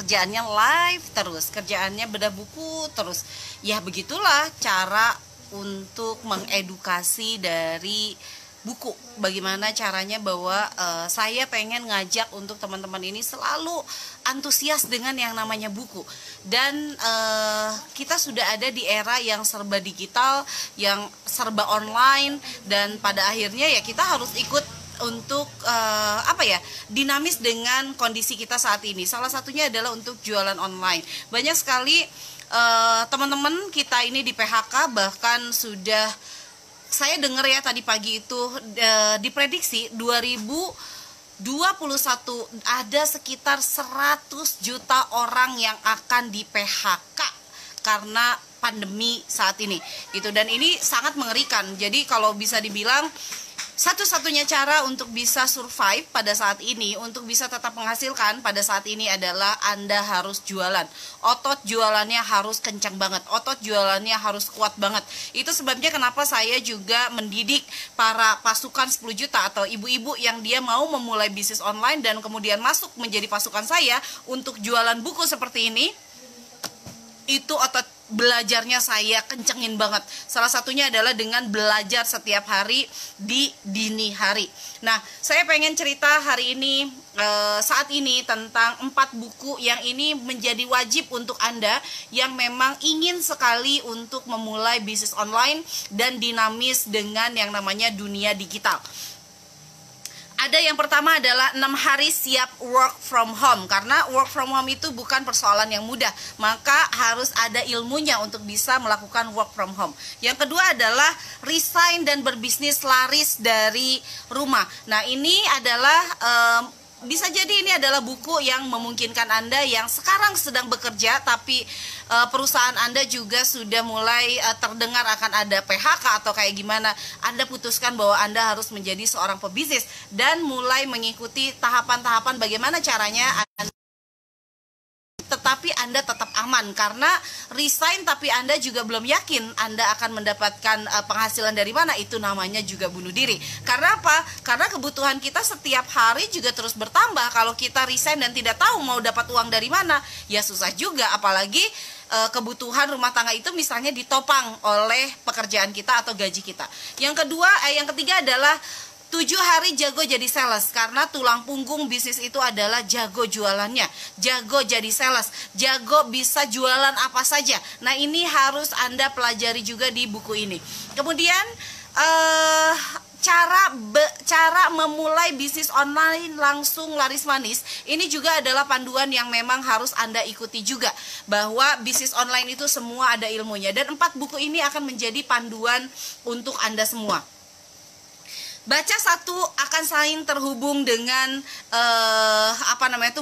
kerjaannya live terus, kerjaannya bedah buku terus. Ya begitulah cara untuk mengedukasi dari buku. Bagaimana caranya bahwa saya pengen ngajak untuk teman-teman ini selalu antusias dengan yang namanya buku. Dan kita sudah ada di era yang serba digital, yang serba online, dan pada akhirnya ya kita harus ikut untuk dinamis dengan kondisi kita saat ini. Salah satunya adalah untuk jualan online. Banyak sekali teman-teman kita ini di PHK, bahkan sudah saya dengar ya tadi pagi itu diprediksi 2021 ada sekitar 100 juta orang yang akan di PHK karena pandemi saat ini gitu. Dan ini sangat mengerikan. Jadi kalau bisa dibilang satu-satunya cara untuk bisa survive pada saat ini, untuk bisa tetap menghasilkan pada saat ini adalah Anda harus jualan. Otot jualannya harus kencang banget, otot jualannya harus kuat banget. Itu sebabnya kenapa saya juga mendidik para pasukan 10 juta atau ibu-ibu yang dia mau memulai bisnis online dan kemudian masuk menjadi pasukan saya untuk jualan buku seperti ini. Itu otot belajarnya saya kencengin banget. Salah satunya adalah dengan belajar setiap hari di dini hari. Nah, saya pengen cerita hari ini, saat ini tentang 4 buku yang ini menjadi wajib untuk Anda yang memang ingin sekali untuk memulai bisnis online dan dinamis dengan yang namanya dunia digital. Ada yang pertama adalah 6 hari siap work from home. Karena work from home itu bukan persoalan yang mudah, maka harus ada ilmunya untuk bisa melakukan work from home. Yang kedua adalah resign dan berbisnis laris dari rumah. Nah, ini adalah bisa jadi ini adalah buku yang memungkinkan Anda yang sekarang sedang bekerja tapi perusahaan Anda juga sudah mulai terdengar akan ada PHK atau kayak gimana. Anda putuskan bahwa Anda harus menjadi seorang pebisnis dan mulai mengikuti tahapan-tahapan bagaimana caranya tetapi Anda tetap aman. Karena resign tapi Anda juga belum yakin Anda akan mendapatkan penghasilan dari mana, itu namanya juga bunuh diri. Karena apa? Karena kebutuhan kita setiap hari juga terus bertambah. Kalau kita resign dan tidak tahu mau dapat uang dari mana, ya susah juga. Apalagi kebutuhan rumah tangga itu misalnya ditopang oleh pekerjaan kita atau gaji kita. Yang ketiga adalah 7 hari jago jadi sales. Karena tulang punggung bisnis itu adalah jago jualannya, jago jadi sales, jago bisa jualan apa saja. Nah, ini harus Anda pelajari juga di buku ini. Kemudian cara memulai bisnis online langsung laris manis, ini juga adalah panduan yang memang harus Anda ikuti juga, bahwa bisnis online itu semua ada ilmunya. Dan 4 buku ini akan menjadi panduan untuk Anda semua. Baca satu akan saling terhubung dengan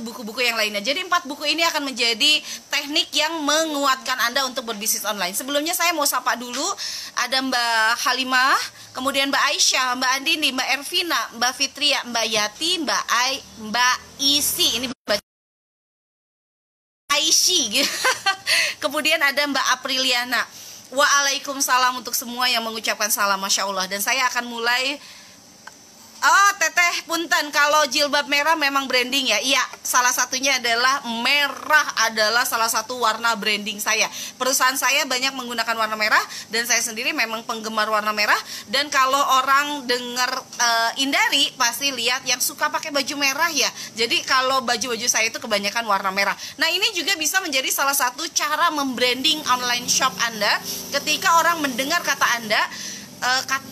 buku-buku yang lainnya. Jadi 4 buku ini akan menjadi teknik yang menguatkan Anda untuk berbisnis online. Sebelumnya saya mau sapa dulu, ada Mbak Halimah, kemudian Mbak Aisyah, Mbak Andini, Mbak Ervina, Mbak Fitria, Mbak Yati, Mbak Isi, ini Mbak Aishi. Kemudian ada Mbak Apriliana. Waalaikumsalam untuk semua yang mengucapkan salam, Masya Allah. Dan saya akan mulai. Oh, Teteh punten, kalau jilbab merah memang branding ya? Iya, salah satunya adalah merah adalah salah satu warna branding saya. Perusahaan saya banyak menggunakan warna merah dan saya sendiri memang penggemar warna merah. Dan kalau orang dengar Indari pasti lihat yang suka pakai baju merah ya. Jadi kalau baju-baju saya itu kebanyakan warna merah. Nah, ini juga bisa menjadi salah satu cara membranding online shop Anda. Ketika orang mendengar kata Anda,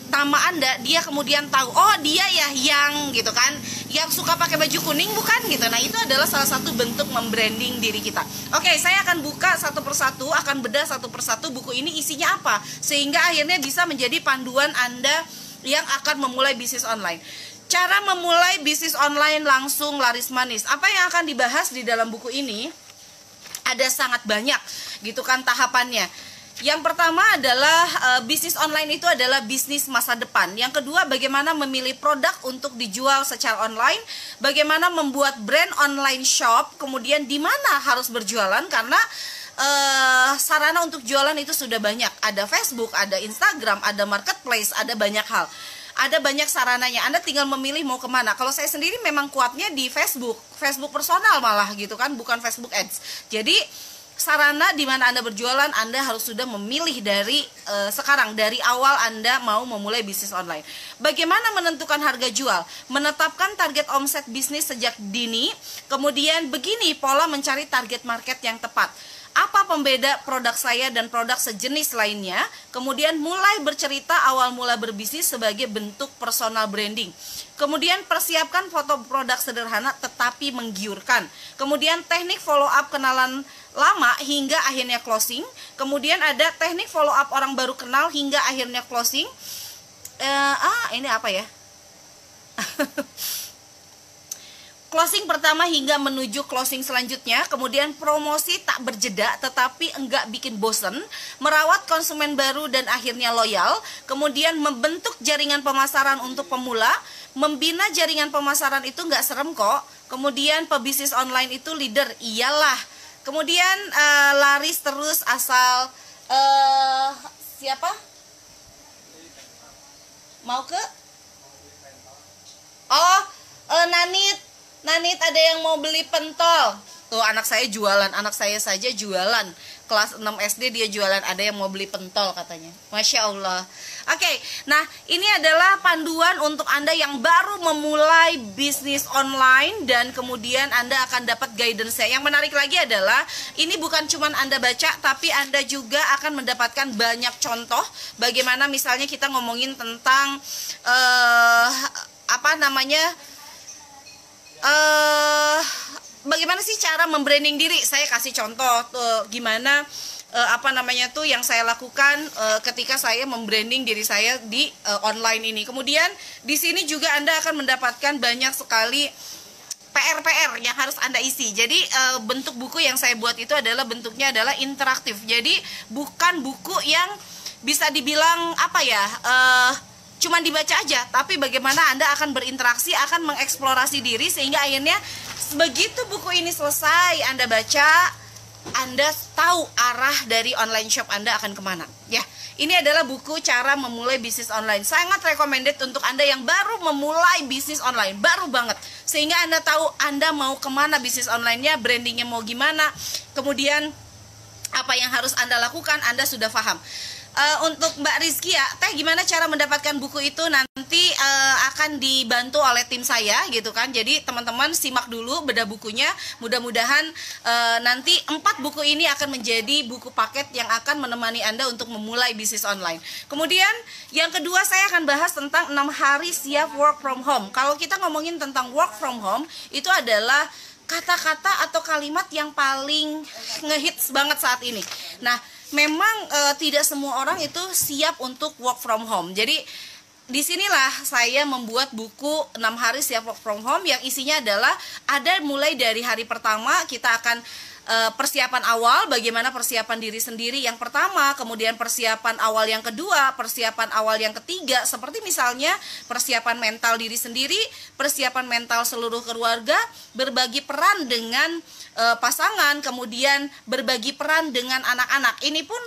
nama Anda, dia kemudian tahu, oh dia ya yang gitu kan, yang suka pakai baju kuning bukan gitu. Nah, itu adalah salah satu bentuk membranding diri kita. Oke, saya akan buka satu persatu, akan bedah satu persatu buku ini isinya apa, sehingga akhirnya bisa menjadi panduan Anda yang akan memulai bisnis online. Cara memulai bisnis online langsung laris manis. Apa yang akan dibahas di dalam buku ini? Ada sangat banyak gitu kan tahapannya. Yang pertama adalah bisnis online itu adalah bisnis masa depan. Yang kedua, bagaimana memilih produk untuk dijual secara online, bagaimana membuat brand online shop, kemudian di mana harus berjualan karena sarana untuk jualan itu sudah banyak. Ada Facebook, ada Instagram, ada marketplace, ada banyak hal. ada banyak sarananya. Anda tinggal memilih mau kemana. Kalau saya sendiri memang kuatnya di Facebook personal malah gitu kan, bukan Facebook Ads. Jadi sarana di mana Anda berjualan, Anda harus sudah memilih dari sekarang, dari awal Anda mau memulai bisnis online. Bagaimana menentukan harga jual? Menetapkan target omset bisnis sejak dini. Kemudian begini pola mencari target market yang tepat. Apa pembeda produk saya dan produk sejenis lainnya? Kemudian mulai bercerita awal mula berbisnis sebagai bentuk personal branding. Kemudian persiapkan foto produk sederhana tetapi menggiurkan. Kemudian teknik follow up kenalan lama hingga akhirnya closing. Kemudian ada teknik follow up orang baru kenal hingga akhirnya closing. Ini apa ya? Closing pertama hingga menuju closing selanjutnya. Kemudian promosi tak berjeda tetapi enggak bikin bosen. Merawat konsumen baru dan akhirnya loyal. Kemudian membentuk jaringan pemasaran untuk pemula. Membina jaringan pemasaran itu enggak serem kok. Kemudian pebisnis online itu leader, iyalah. Kemudian laris terus asal siapa? Mau ke? Nanit ada yang mau beli pentol. Tuh anak saya jualan, anak saya saja jualan. Kelas 6 SD dia jualan, ada yang mau beli pentol katanya. Masya Allah. Oke, nah ini adalah panduan untuk Anda yang baru memulai bisnis online. Dan kemudian Anda akan dapat guidance-nya. Yang menarik lagi adalah ini bukan cuma Anda baca, tapi Anda juga akan mendapatkan banyak contoh. Bagaimana misalnya kita ngomongin tentang bagaimana sih cara membranding diri. Saya kasih contoh tuh gimana yang saya lakukan ketika saya membranding diri saya di online ini. Kemudian di sini juga Anda akan mendapatkan banyak sekali PR yang harus Anda isi. Jadi bentuk buku yang saya buat itu adalah bentuknya adalah interaktif. Jadi bukan buku yang bisa dibilang cuman dibaca aja, tapi bagaimana Anda akan berinteraksi, akan mengeksplorasi diri, sehingga akhirnya begitu buku ini selesai Anda baca, Anda tahu arah dari online shop Anda akan kemana. Ya, ini adalah buku cara memulai bisnis online. Sangat recommended untuk Anda yang baru memulai bisnis online, baru banget, sehingga Anda tahu Anda mau kemana bisnis online-nya, brandingnya mau gimana, kemudian apa yang harus Anda lakukan, Anda sudah paham. Untuk Mbak Rizky ya, Teh gimana cara mendapatkan buku itu? Nanti akan dibantu oleh tim saya gitu kan. Jadi teman-teman simak dulu bedah bukunya. Mudah-mudahan nanti 4 buku ini akan menjadi buku paket yang akan menemani Anda untuk memulai bisnis online. Kemudian yang kedua saya akan bahas tentang 6 hari siap work from home. Kalau kita ngomongin tentang work from home, itu adalah kata-kata atau kalimat yang paling ngehits banget saat ini. Nah, memang tidak semua orang itu siap untuk work from home. Jadi disinilah saya membuat buku 6 hari siap work from home yang isinya adalah ada mulai dari hari pertama kita akan persiapan awal, bagaimana persiapan diri sendiri yang pertama, kemudian persiapan awal yang kedua, persiapan awal yang ketiga, seperti misalnya persiapan mental diri sendiri, persiapan mental seluruh keluarga, berbagi peran dengan pasangan, kemudian berbagi peran dengan anak-anak. Ini pun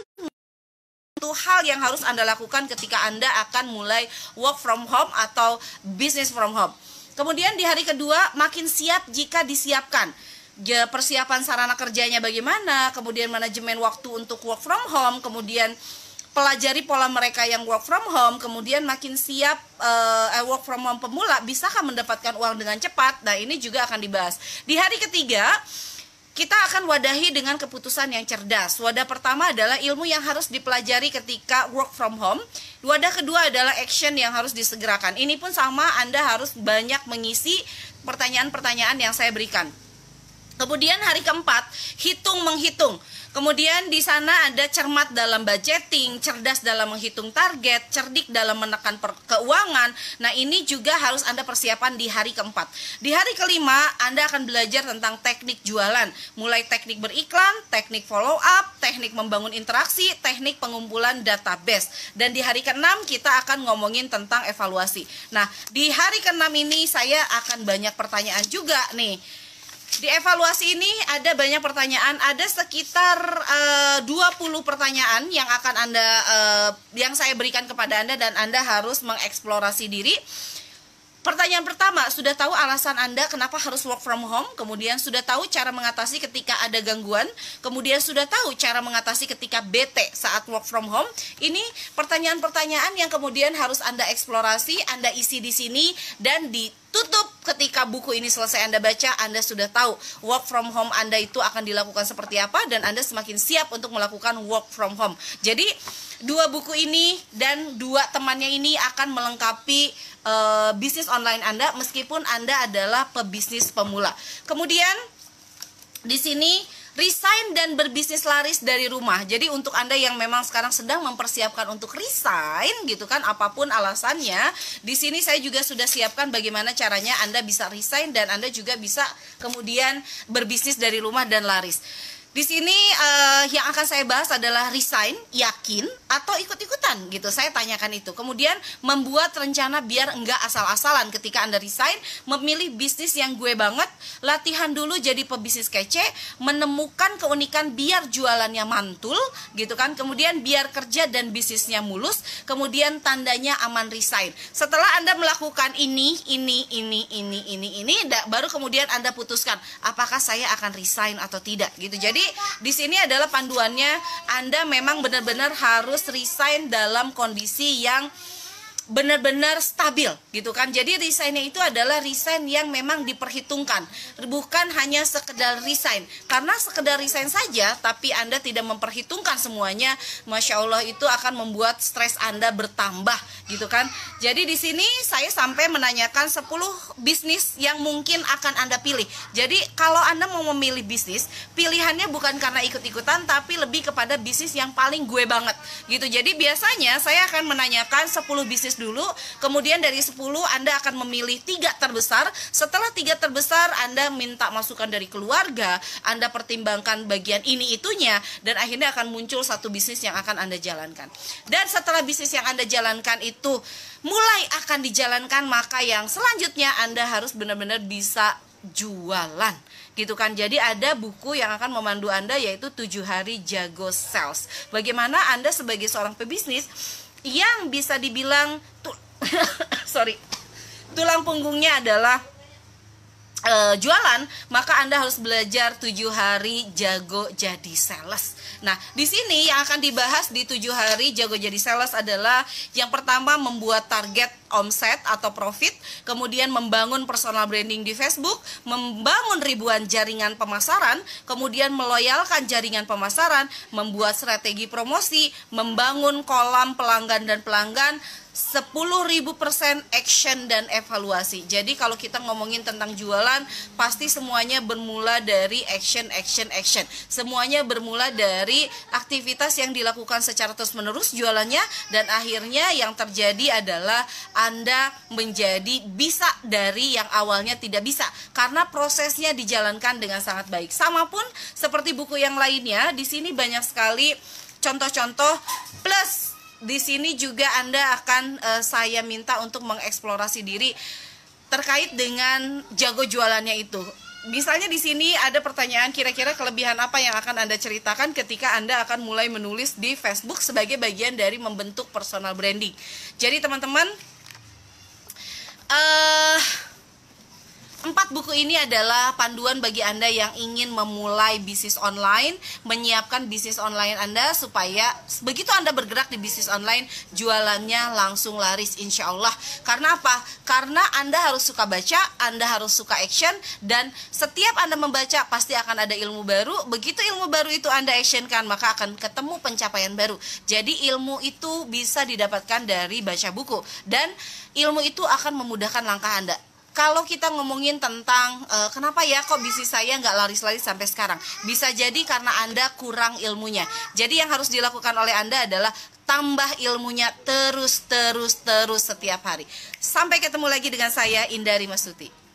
itu hal yang harus Anda lakukan ketika Anda akan mulai work from home atau business from home. Kemudian di hari kedua makin siap jika disiapkan. Persiapan sarana kerjanya bagaimana, kemudian manajemen waktu untuk work from home, kemudian pelajari pola mereka yang work from home, kemudian makin siap work from home pemula, bisakah mendapatkan uang dengan cepat? Nah, ini juga akan dibahas. Di hari ketiga, kita akan wadahi dengan keputusan yang cerdas. Wadah pertama adalah ilmu yang harus dipelajari ketika work from home. Wadah kedua adalah action yang harus disegerakan. Ini pun sama, Anda harus banyak mengisi pertanyaan-pertanyaan yang saya berikan. Kemudian hari keempat, hitung-menghitung. Kemudian di sana ada cermat dalam budgeting, cerdas dalam menghitung target, cerdik dalam menekan keuangan. Nah, ini juga harus Anda persiapan di hari keempat. Di hari kelima, Anda akan belajar tentang teknik jualan. Mulai teknik beriklan, teknik follow up, teknik membangun interaksi, teknik pengumpulan database. Dan di hari keenam, kita akan ngomongin tentang evaluasi. Nah, di hari keenam ini saya akan banyak pertanyaan juga nih. Di evaluasi ini ada banyak pertanyaan, ada sekitar 20 pertanyaan yang akan yang saya berikan kepada Anda dan Anda harus mengeksplorasi diri. Pertanyaan pertama, sudah tahu alasan Anda kenapa harus work from home, kemudian sudah tahu cara mengatasi ketika ada gangguan, kemudian sudah tahu cara mengatasi ketika bete saat work from home. Ini pertanyaan-pertanyaan yang kemudian harus Anda eksplorasi, Anda isi di sini dan ditutup ketika buku ini selesai Anda baca. Anda sudah tahu work from home Anda itu akan dilakukan seperti apa dan Anda semakin siap untuk melakukan work from home. Jadi dua buku ini dan dua temannya ini akan melengkapi bisnis online Anda meskipun Anda adalah pebisnis pemula. Kemudian di sini resign dan berbisnis laris dari rumah. Jadi untuk Anda yang memang sekarang sedang mempersiapkan untuk resign gitu kan, apapun alasannya, di sini saya juga sudah siapkan bagaimana caranya Anda bisa resign dan Anda juga bisa kemudian berbisnis dari rumah dan laris. Di sini yang akan saya bahas adalah resign, yakin, atau ikut-ikutan gitu. Saya tanyakan itu. Kemudian membuat rencana biar enggak asal-asalan ketika Anda resign, memilih bisnis yang gue banget, latihan dulu jadi pebisnis kece, menemukan keunikan biar jualannya mantul gitu kan. Kemudian biar kerja dan bisnisnya mulus, kemudian tandanya aman resign. Setelah Anda melakukan ini, baru kemudian Anda putuskan apakah saya akan resign atau tidak gitu. Jadi di sini adalah panduannya, Anda memang benar-benar harus resign dalam kondisi yang benar-benar stabil gitu kan. Jadi resignnya itu adalah resign yang memang diperhitungkan, bukan hanya sekedar resign. Karena sekedar resign saja tapi Anda tidak memperhitungkan semuanya, Masya Allah itu akan membuat stres Anda bertambah gitu kan. Jadi di sini saya sampai menanyakan 10 bisnis yang mungkin akan Anda pilih. Jadi kalau Anda mau memilih bisnis, pilihannya bukan karena ikut-ikutan tapi lebih kepada bisnis yang paling gue banget gitu. Jadi biasanya saya akan menanyakan 10 bisnis dulu, kemudian dari 10 Anda akan memilih 3 terbesar. Setelah 3 terbesar Anda minta masukan dari keluarga, Anda pertimbangkan bagian ini itunya, dan akhirnya akan muncul satu bisnis yang akan Anda jalankan. Dan setelah bisnis yang Anda jalankan itu mulai akan dijalankan, maka yang selanjutnya Anda harus benar-benar bisa jualan gitu kan. Jadi ada buku yang akan memandu Anda, yaitu 7 hari jago sales. Bagaimana Anda sebagai seorang pebisnis yang bisa dibilang tulang punggungnya adalah jualan, maka Anda harus belajar 7 hari jago jadi sales. Nah, di sini yang akan dibahas di 7 hari jago jadi sales adalah yang pertama, membuat target omset atau profit, kemudian membangun personal branding di Facebook, membangun ribuan jaringan pemasaran, kemudian meloyalkan jaringan pemasaran, membuat strategi promosi, membangun kolam pelanggan dan pelanggan, 10.000% action dan evaluasi. Jadi kalau kita ngomongin tentang jualan, pasti semuanya bermula dari action. Semuanya bermula dari aktivitas yang dilakukan secara terus-menerus jualannya, dan akhirnya yang terjadi adalah Anda menjadi bisa dari yang awalnya tidak bisa karena prosesnya dijalankan dengan sangat baik. Sama pun seperti buku yang lainnya, di sini banyak sekali contoh-contoh, plus di sini juga Anda akan saya minta untuk mengeksplorasi diri terkait dengan jago jualannya itu. Misalnya di sini ada pertanyaan, kira-kira kelebihan apa yang akan Anda ceritakan ketika Anda akan mulai menulis di Facebook sebagai bagian dari membentuk personal branding. Jadi teman-teman, 4 buku ini adalah panduan bagi Anda yang ingin memulai bisnis online, menyiapkan bisnis online Anda supaya begitu Anda bergerak di bisnis online, jualannya langsung laris insya Allah. Karena apa? Karena Anda harus suka baca, Anda harus suka action, dan setiap Anda membaca pasti akan ada ilmu baru. Begitu ilmu baru itu Anda actionkan, maka akan ketemu pencapaian baru. Jadi ilmu itu bisa didapatkan dari baca buku, dan ilmu itu akan memudahkan langkah Anda. Kalau kita ngomongin tentang kenapa ya kok bisnis saya nggak laris-laris sampai sekarang, bisa jadi karena Anda kurang ilmunya. Jadi yang harus dilakukan oleh Anda adalah tambah ilmunya terus setiap hari. Sampai ketemu lagi dengan saya, Indari Mastuti.